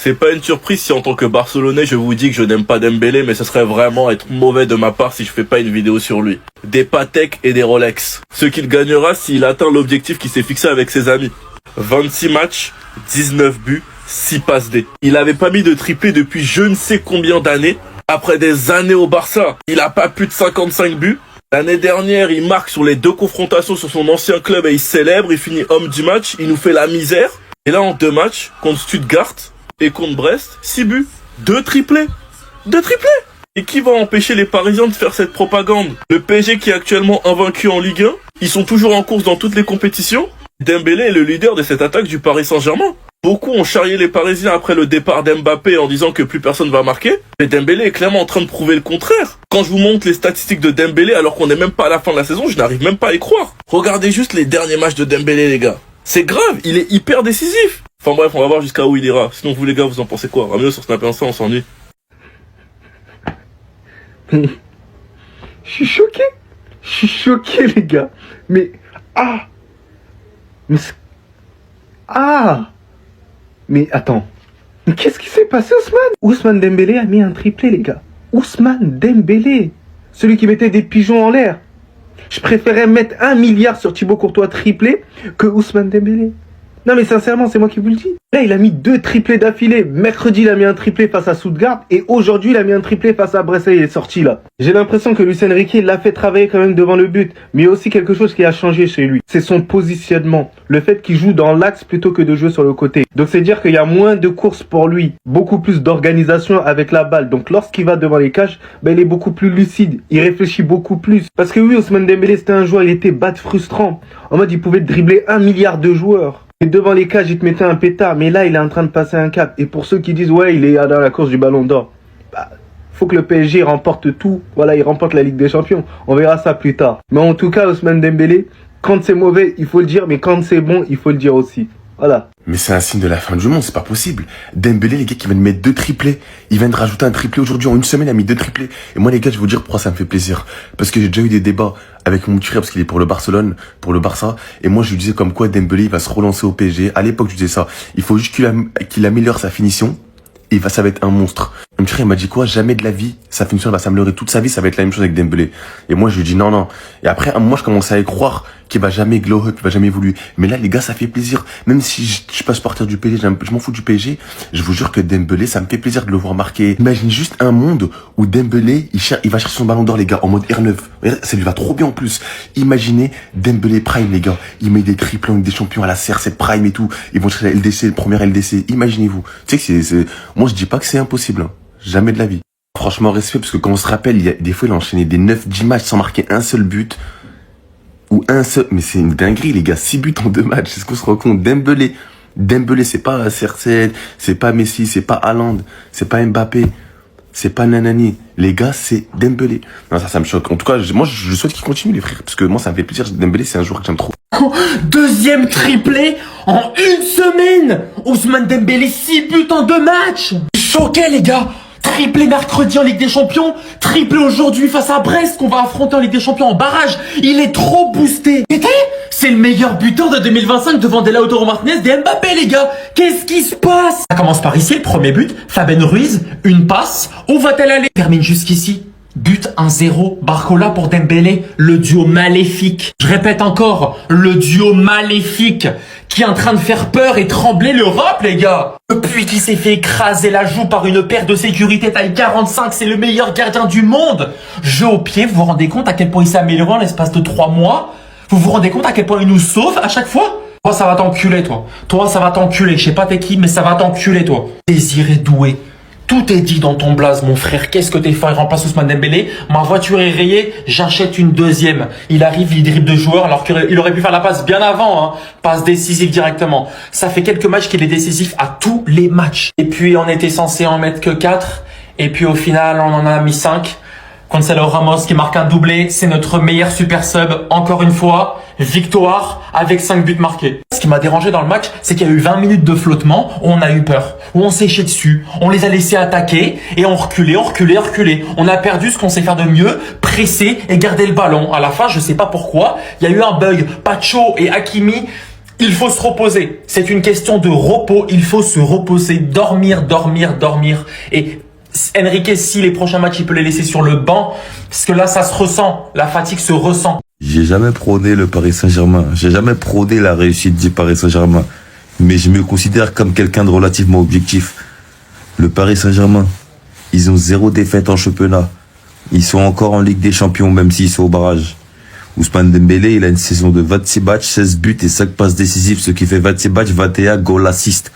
C'est pas une surprise si en tant que Barcelonais je vous dis que je n'aime pas Dembélé, mais ce serait vraiment être mauvais de ma part si je fais pas une vidéo sur lui. Des Patek et des Rolex. Ce qu'il gagnera s'il atteint l'objectif qu'il s'est fixé avec ses amis. 26 matchs, 19 buts, 6 passes D. Il avait pas mis de triplé depuis je ne sais combien d'années. Après des années au Barça, il a pas plus de 55 buts. L'année dernière, il marque sur les 2 confrontations sur son ancien club et il célèbre, il finit homme du match, il nous fait la misère. Et là, en 2 matchs, contre Stuttgart et contre Brest, 6 buts, 2 triplés. 2 triplés! Et qui va empêcher les Parisiens de faire cette propagande? Le PSG qui est actuellement invaincu en Ligue 1, ils sont toujours en course dans toutes les compétitions. Dembélé est le leader de cette attaque du Paris Saint-Germain. Beaucoup ont charrié les Parisiens après le départ d'Mbappé en disant que plus personne va marquer. Mais Dembélé est clairement en train de prouver le contraire. Quand je vous montre les statistiques de Dembélé alors qu'on n'est même pas à la fin de la saison, je n'arrive même pas à y croire. Regardez juste les derniers matchs de Dembélé, les gars. C'est grave, il est hyper décisif. Enfin bref, on va voir jusqu'à où il ira. Sinon vous les gars, vous en pensez quoi? Ramiro sur Snap Insta, on s'ennuie. Je suis choqué. Je suis choqué, les gars. Mais... Ah Mais... Ah Mais attends. Mais qu'est-ce qui s'est passé, Ousmane? Ousmane Dembélé a mis un triplé, les gars. Ousmane Dembélé. Celui qui mettait des pigeons en l'air. Je préférais mettre 1 milliard sur Thibaut Courtois triplé que Ousmane Dembélé. Non mais sincèrement, c'est moi qui vous le dis. Là, il a mis 2 triplés d'affilée. Mercredi, il a mis un triplé face à Stuttgart. Et aujourd'hui, il a mis un triplé face à Brest. Il est sorti là. J'ai l'impression que Luis Enrique l'a fait travailler quand même devant le but. Mais il y a aussi quelque chose qui a changé chez lui. C'est son positionnement. Le fait qu'il joue dans l'axe plutôt que de jouer sur le côté. Donc c'est dire qu'il y a moins de courses pour lui. Beaucoup plus d'organisation avec la balle. Donc lorsqu'il va devant les cages, il est beaucoup plus lucide. Il réfléchit beaucoup plus. Parce que oui, Ousmane Dembélé, c'était un joueur, il était bad frustrant. En mode, il pouvait dribbler 1 milliard de joueurs. Et devant les cages, il te mettait un pétard. Mais là, il est en train de passer un cap. Et pour ceux qui disent, ouais, il est dans la course du Ballon d'Or. Faut que le PSG remporte tout. Voilà, il remporte la Ligue des Champions. On verra ça plus tard. Mais en tout cas, Ousmane Dembélé, quand c'est mauvais, il faut le dire. Mais quand c'est bon, il faut le dire aussi. Voilà. Mais c'est un signe de la fin du monde, c'est pas possible. Dembélé, les gars, qui vient de mettre 2 triplés. Il vient de rajouter un triplé aujourd'hui. En une semaine, il a mis 2 triplés. Et moi, les gars, je vais vous dire pourquoi ça me fait plaisir. Parce que j'ai déjà eu des débats avec Mouture, parce qu'il est pour le Barcelone, pour le Barça. Et moi, je lui disais comme quoi Dembélé, il va se relancer au PSG. À l'époque, je disais ça. Il faut juste qu'il améliore sa finition. Et ça va être un monstre. Mouture, il m'a dit quoi? Jamais de la vie, sa finition va s'améliorer toute sa vie, ça va être la même chose avec Dembélé. Et moi, je lui dis non, non. Et après, moi, je commençais à y croire qu'il va jamais glow up, qu'il va jamais évoluer. Mais là, les gars, ça fait plaisir. Même si je suis pas supporter du PSG, je m'en fous du PSG. Je vous jure que Dembélé, ça me fait plaisir de le voir marquer. Imaginez juste un monde où Dembélé, il va chercher son ballon d'or, les gars, en mode R9. Ça lui va trop bien en plus. Imaginez Dembélé Prime, les gars. Il met des triples en Ligue des Champions à la CR7 Prime et tout. Ils vont chercher la LDC, le premier LDC. Imaginez-vous. Tu sais que moi, je dis pas que c'est impossible, hein. Jamais de la vie. Franchement, respect, parce que quand on se rappelle, il y a des fois, il a enchaîné des 9-10 matchs sans marquer un seul but. Ou un seul. Mais c'est une dinguerie, les gars. 6 buts en 2 matchs. C'est ce qu'on se rend compte. Dembélé, c'est pas CR7, c'est pas Messi, c'est pas Haaland, c'est pas Mbappé, c'est pas Nanani. Les gars, c'est Dembélé. Non, ça me choque. En tout cas, moi, je souhaite qu'il continue, les frères. Parce que moi, ça me fait plaisir. Dembélé, c'est un joueur que j'aime trop. Deuxième triplé en 1 semaine. Ousmane Dembélé, 6 buts en 2 matchs. Choqué, les gars. Triplé mercredi en Ligue des Champions, triplé aujourd'hui face à Brest qu'on va affronter en Ligue des Champions en barrage. Il est trop boosté. C'est le meilleur buteur de 2025 devant des Lautaro Martinez, des Mbappé, les gars. Qu'est-ce qui se passe? Ça commence par ici, le premier but. Fabien Ruiz, une passe. Où va-t-elle aller? Termine jusqu'ici. But 1-0, Barcola pour Dembélé, le duo maléfique. Je répète encore, le duo maléfique qui est en train de faire peur et trembler l'Europe, les gars. Depuis qu'il s'est fait écraser la joue par une paire de sécurité taille 45, c'est le meilleur gardien du monde. Jeu au pied, vous vous rendez compte à quel point il s'est amélioré en l'espace de 3 mois? Vous vous rendez compte à quel point il nous sauve à chaque fois? Toi, ça va t'enculer, toi. Toi, ça va t'enculer. Je sais pas t'es qui, mais ça va t'enculer, toi. Désiré Doué. Tout est dit dans ton blaze, mon frère. Qu'est-ce que t'es fort? Il remplace Ousmane Dembélé. Ma voiture est rayée. J'achète une deuxième. Il arrive, il dribble 2 joueurs alors qu'il aurait pu faire la passe bien avant, hein. Passe décisive directement. Ça fait quelques matchs qu'il est décisif à tous les matchs. Et puis, on était censé en mettre que 4. Et puis, au final, on en a mis 5. Gonzalo Ramos qui marque un doublé. C'est notre meilleur super sub. Encore une fois. Victoire avec 5 buts marqués. Ce qui m'a dérangé dans le match, c'est qu'il y a eu 20 minutes de flottement où on a eu peur, où on s'est chié dessus, on les a laissés attaquer et on reculait. On a perdu ce qu'on sait faire de mieux, presser et garder le ballon. À la fin, je sais pas pourquoi, il y a eu un bug. Pacho et Hakimi, Il faut se reposer. C'est une question de repos. Il faut se reposer, dormir. Et Enrique, si les prochains matchs, il peut les laisser sur le banc, parce que là, ça se ressent. La fatigue se ressent. J'ai jamais prôné le Paris Saint-Germain. J'ai jamais prôné la réussite du Paris Saint-Germain. Mais je me considère comme quelqu'un de relativement objectif. Le Paris Saint-Germain, ils ont 0 défaite en championnat. Ils sont encore en Ligue des Champions, même s'ils sont au barrage. Ousmane Dembélé, il a une saison de 26 matchs, 16 buts et 5 passes décisives, ce qui fait 26 matchs, 21 goal assist.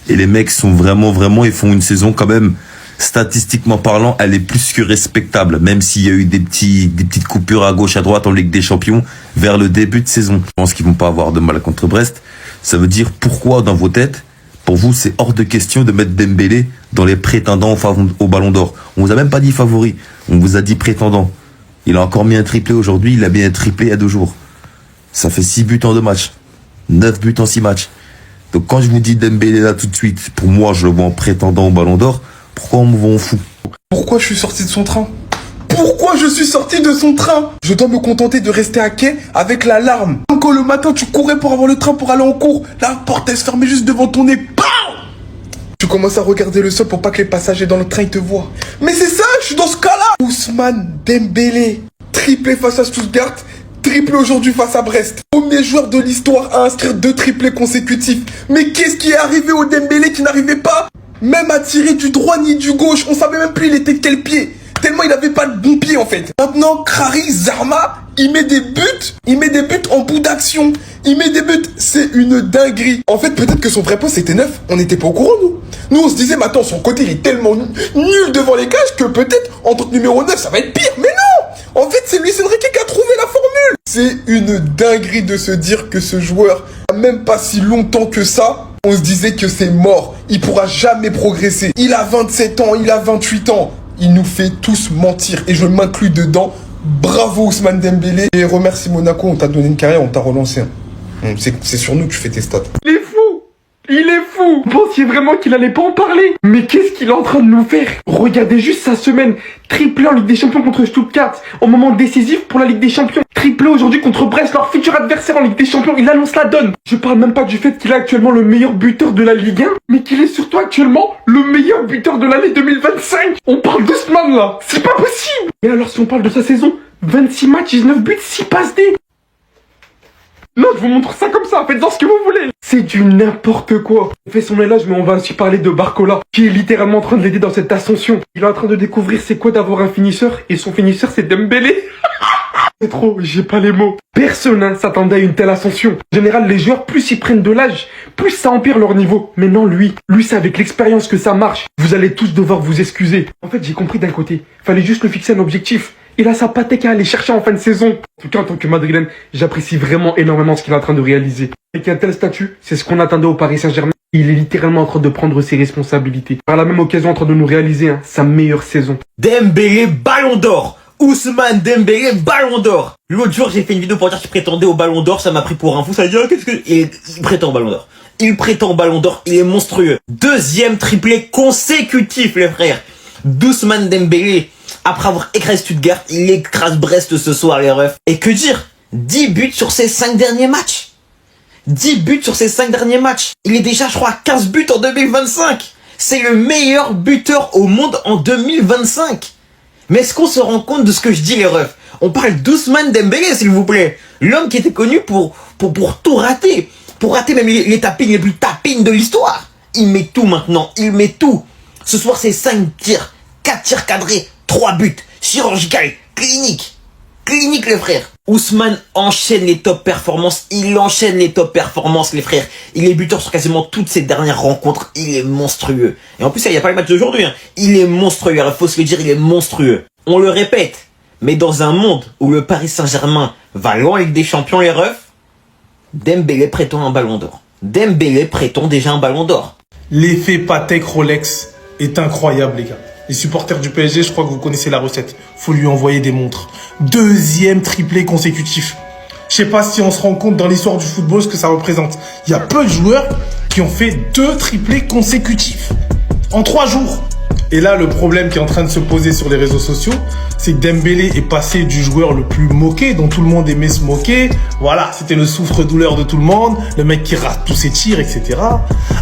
Et les mecs sont vraiment, ils font une saison quand même, statistiquement parlant, elle est plus que respectable, même s'il y a eu des petites coupures à gauche, à droite en Ligue des Champions vers le début de saison. Je pense qu'ils vont pas avoir de mal contre Brest. Ça veut dire pourquoi dans vos têtes, pour vous, c'est hors de question de mettre Dembélé dans les prétendants au Ballon d'Or. On vous a même pas dit favori, on vous a dit prétendant. Il a encore mis un triplé aujourd'hui, il a mis un triplé il y a 2 jours. Ça fait 6 buts en 2 matchs. 9 buts en 6 matchs. Donc quand je vous dis Dembélé là tout de suite, pour moi je le vois en prétendant au Ballon d'Or, pourquoi on me voit en fou? Pourquoi je suis sorti de son train? Pourquoi je suis sorti de son train? Je dois me contenter de rester à quai avec la larme. Quand le matin tu courais pour avoir le train pour aller en cours, la porte elle se fermait juste devant ton nez. Bam! Tu commences à regarder le sol pour pas que les passagers dans le train ils te voient. Mais c'est ça, je suis dans ce cas-là. Ousmane Dembélé, triplé face à Stuttgart, triplé aujourd'hui face à Brest. Premier joueur de l'histoire à inscrire 2 triplés consécutifs. Mais qu'est-ce qui est arrivé au Dembélé qui n'arrivait pas même à tirer du droit ni du gauche? On savait même plus il était de quel pied. Tellement il avait pas de bon pied en fait. Maintenant, Krari Zarma, il met des buts en bout d'action. Il met des buts, c'est une dinguerie. En fait, peut-être que son vrai poste c'était 9, on n'était pas au courant nous. Nous on se disait, mais attends, son côté il est tellement nul devant les cages que peut-être en tant que numéro 9 ça va être pire. Mais non! En fait, c'est Luis Enrique qui a trouvé la formule. C'est une dinguerie de se dire que ce joueur, même pas si longtemps que ça, on se disait que c'est mort. Il pourra jamais progresser. Il a 27 ans, il a 28 ans. Il nous fait tous mentir et je m'inclus dedans. Bravo Ousmane Dembélé et remercie Monaco, on t'a donné une carrière, on t'a relancé. C'est sur nous que tu fais tes stats. Il est fou! Il est fou! Vous pensiez vraiment qu'il allait pas en parler? Mais qu'est-ce qu'il est en train de nous faire? Regardez juste sa semaine. Triplé en Ligue des Champions contre Stuttgart, au moment décisif pour la Ligue des Champions. Triplé aujourd'hui contre Brest, leur futur adversaire en Ligue des Champions. Il annonce la donne. Je parle même pas du fait qu'il est actuellement le meilleur buteur de la Ligue 1, mais qu'il est surtout actuellement le meilleur buteur de l'année 2025. On parle de ce man là. C'est pas possible! Et alors si on parle de sa saison, 26 matchs, 19 buts, 6 passes D. Non, je vous montre ça comme ça, faites-en ce que vous voulez. C'est du n'importe quoi. On fait son élage, mais on va aussi parler de Barcola, qui est littéralement en train de l'aider dans cette ascension. Il est en train de découvrir c'est quoi d'avoir un finisseur, et son finisseur c'est Dembélé. C'est trop, j'ai pas les mots. Personne s'attendait à une telle ascension. En général, les joueurs, plus ils prennent de l'âge, plus ça empire leur niveau. Mais non, lui c'est avec l'expérience que ça marche. Vous allez tous devoir vous excuser. En fait, j'ai compris d'un côté, fallait juste le fixer un objectif. Il a sa pâtèque à aller chercher en fin de saison. En tout cas, en tant que Madrilène, j'apprécie vraiment énormément ce qu'il est en train de réaliser. Avec un tel statut, c'est ce qu'on attendait au Paris Saint-Germain. Il est littéralement en train de prendre ses responsabilités. Par la même occasion, en train de nous réaliser sa meilleure saison. Dembélé, Ballon d'Or. Ousmane Dembélé, Ballon d'Or. L'autre jour, j'ai fait une vidéo pour dire qu'il prétendait au Ballon d'Or. Ça m'a pris pour un fou. Ça veut dire, qu'est-ce que... Il prétend au Ballon d'Or. Il prétend au Ballon d'Or. Il est monstrueux. 2e triplé consécutif, les frères. d'Ousmane Dembélé. Après avoir écrasé Stuttgart, il écrase Brest ce soir, les refs. Et que dire? 10 buts sur ses 5 derniers matchs. 10 buts sur ses 5 derniers matchs. Il est déjà, je crois, à 15 buts en 2025. C'est le meilleur buteur au monde en 2025. Mais est-ce qu'on se rend compte de ce que je dis, les refs? On parle d'Ousmane Dembélé, s'il vous plaît. L'homme qui était connu pour tout rater. Pour rater même les tapines les plus tapines de l'histoire. Il met tout maintenant, il met tout. Ce soir, c'est 5 tirs, 4 tirs cadrés, 3 buts, chirurgical, clinique. Clinique, les frères. Ousmane enchaîne les top performances. Il enchaîne les top performances, les frères. Il est buteur sur quasiment toutes ses dernières rencontres. Il est monstrueux. Et en plus, il n'y a pas le match d'aujourd'hui. Il est monstrueux. Il faut se le dire, il est monstrueux. On le répète. Mais dans un monde où le Paris Saint-Germain va loin avec des champions, les refs, Dembélé prétend un ballon d'or. Dembélé prétend déjà un ballon d'or. L'effet Patek Rolex est incroyable, les gars. Les supporters du PSG, je crois que vous connaissez la recette. Faut lui envoyer des montres. 2e triplé consécutif. Je sais pas si on se rend compte dans l'histoire du football ce que ça représente. Il y a peu de joueurs qui ont fait 2 triplés consécutifs. En 3 jours. Et là, le problème qui est en train de se poser sur les réseaux sociaux, c'est que Dembélé est passé du joueur le plus moqué, dont tout le monde aimait se moquer. Voilà, c'était le souffre-douleur de tout le monde, le mec qui rate tous ses tirs, etc.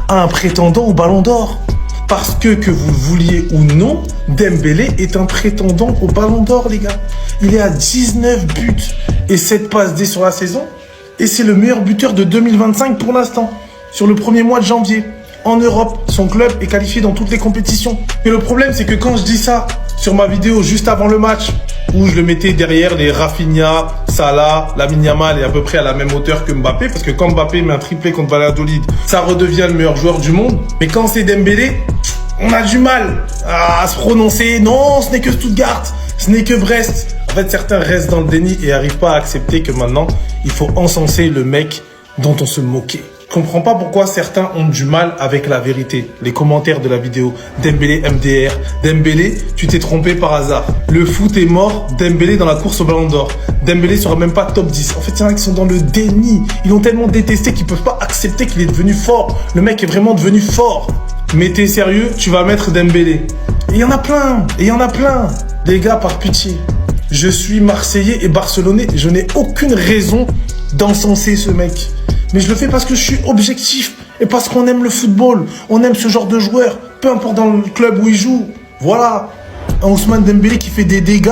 à un prétendant au Ballon d'Or. Parce que vous le vouliez ou non, Dembélé est un prétendant au Ballon d'Or, les gars. Il est à 19 buts et 7 passes D sur la saison. Et c'est le meilleur buteur de 2025 pour l'instant, sur le premier mois de janvier. En Europe, son club est qualifié dans toutes les compétitions. Et le problème, c'est que quand je dis ça sur ma vidéo juste avant le match, où je le mettais derrière les Rafinha, Salah, Lamine Yamal est à peu près à la même hauteur que Mbappé, parce que quand Mbappé met un triplé contre Valladolid, ça redevient le meilleur joueur du monde. Mais quand c'est Dembélé, on a du mal à se prononcer. Non, ce n'est que Stuttgart, ce n'est que Brest. En fait, certains restent dans le déni et n'arrivent pas à accepter que maintenant, il faut encenser le mec dont on se moquait. Je comprends pas pourquoi certains ont du mal avec la vérité. Les commentaires de la vidéo. Dembélé MDR. Dembélé, tu t'es trompé par hasard. Le foot est mort. Dembélé dans la course au Ballon d'Or. Dembélé sera même pas top 10. En fait, il y en a qui sont dans le déni. Ils l'ont tellement détesté qu'ils peuvent pas accepter qu'il est devenu fort. Le mec est vraiment devenu fort. Mais t'es sérieux, tu vas mettre Dembélé. Et il y en a plein. Et il y en a plein. Les gars, par pitié. Je suis Marseillais et Barcelonais. Je n'ai aucune raison d'encenser ce mec. Mais je le fais parce que je suis objectif et parce qu'on aime le football. On aime ce genre de joueur, peu importe dans le club où il joue. Voilà. Un Ousmane Dembélé qui fait des dégâts,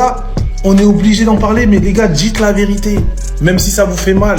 on est obligé d'en parler. Mais les gars, dites la vérité, même si ça vous fait mal.